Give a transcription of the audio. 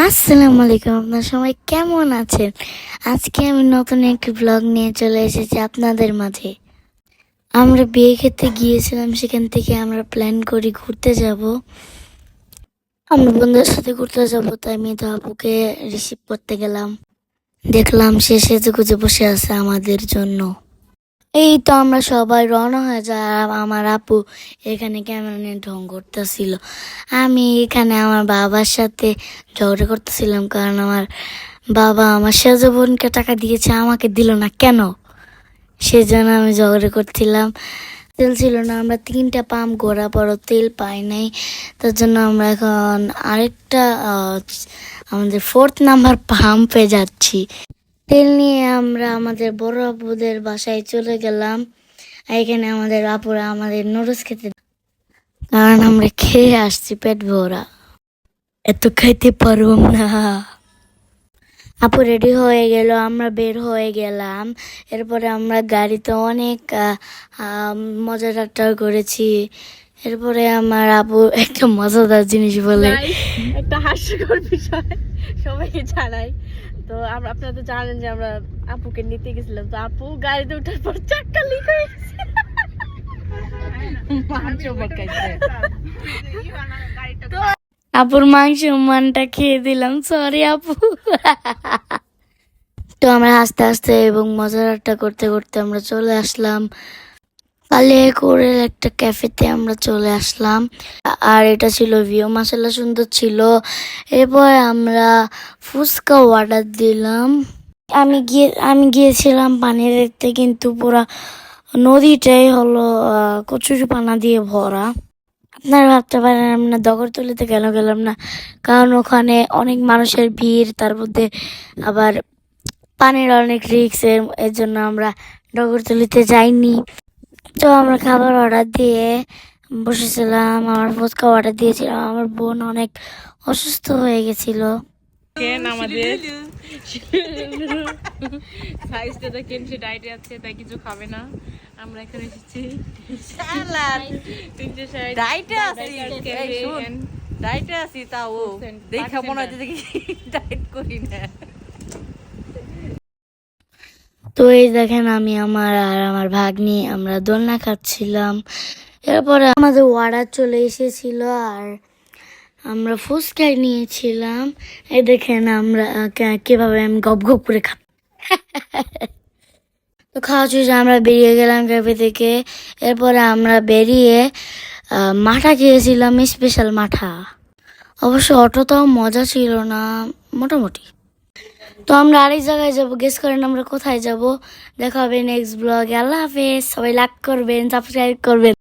আসসালামু আলাইকুম, আপনার সবাই কেমন আছেন? আজকে আমি নতুন একটি ব্লগ নিয়ে চলে এসেছি আপনাদের মাঝে। আমরা বিয়ে খেতে গিয়েছিলাম, সেখান থেকে আমরা প্ল্যান করি ঘুরতে যাব। আমরা বন্ধুদের সাথে ঘুরতে যাব, তাই আমি তো আপুকে রিসিভ করতে গেলাম। দেখলাম সে সেজেগুজে বসে আছে আমাদের জন্য। এই তো আমরা সবাই রওনা হয়ে যায়, আর আমার আপু এখানে ক্যামেরা নিয়ে ঢং করতেছিল। আমি এখানে আমার বাবার সাথে ঝগড়া করতেছিলাম, কারণ আমার বাবা আমার সেজো বোনকে টাকা দিয়েছে, আমাকে দিল না কেন, সেজন্য আমি ঝগড়া করছিলাম। তেল ছিল না, আমরা 3টা পাম্প ঘোরা পরও তেল পাই নাই। তার জন্য আমরা এখন আরেকটা আমাদের 4th নাম্বার পাম্পে যাচ্ছি। তেল নিয়ে আমরা আমাদের বড় আপুদের বাসায় চলে গেলাম। এখানে আমাদের আপুরা আমাদের নুডলস খেতে, কারণ আমরা খেয়ে আসছি পেট ভরা, এত খাইতে পারব না। আপু রেডি হয়ে গেল, আমরা বের হয়ে গেলাম। এরপরে আমরা গাড়িতে অনেক মজা ঠাট্টা করেছি। এরপরে আমার আপু একটা মজাদার জিনিস বলে, একটা হাস্যকর বিষয় সবাইকে জানাই। তো আপনারা তো জানেন যে আমরা আপুকে নিতে গেছিলাম, তো আপু গাড়িতে ওঠার পর চাক্কা লিক হয়ে গেছে। আপুর মাংস মানটা খেয়ে দিলাম, সরি আপু। তো আমরা হাসতে হাসতে এবং মজা ঠাট্টা করতে করতে আমরা চলে আসলাম কালিয়াকৈরের একটা ক্যাফেতে। আমরা চলে আসলাম, আর এটা ছিল ভিউ, মাসাল্লাহ সুন্দর ছিল। এরপর আমরা ফুচকা অর্ডার দিলাম। আমি গিয়েছিলাম পানি দেখতে, কিন্তু পুরা নদীটাই হলো কচুরি পানা দিয়ে ভরা। আপনারা ভাবতে পারেন আমরা দগরতলিতে কেন গেলাম না, কারণ ওখানে অনেক মানুষের ভিড়, তার মধ্যে আবার পানির অনেক রিস্ক, এর জন্য আমরা ডগরতলিতে যাইনি। তো আমরা খাবার অর্ডার দিয়ে বসেছিলাম, আমার ফুচকা অর্ডার দিয়েছিলাম। আমার বোন অনেক অসুস্থ হয়ে গেছিল। আমাদের সাইজটা দেখেন, সে ডায়েটে আছে, তাই কিছু খাবে না। আমরা এখানে এসেছি ডায়েটে আছি, তাও দেখা মনে হচ্ছে ডায়েট করি না। তো এই দেখেন আমি আর আমার ভাগ্নি আমরা দোলনা খাচ্ছিলাম। এরপরে আমাদের অর্ডার চলে এসেছিল, আর আমরা ফুচকা নিয়েছিলাম। এই দেখেন আমরা কিভাবে আমি গপ গপ করে খাই। তো খাওয়া শেষে আমরা বেরিয়ে গেলাম ক্যাফে থেকে। এরপরে আমরা বেরিয়ে মাঠা খেয়েছিলাম, স্পেশাল মাঠা। অবশ্য অতটাও মজা ছিল না, মোটামুটি। তো আমরা আরেক জায়গায় যাবো, গেস করেন আমরা কোথায় যাব? দেখা হবে নেক্সট ব্লগে। আল্লাহ হাফেজ, সবাই লাইক করবেন, সাবস্ক্রাইব করবেন।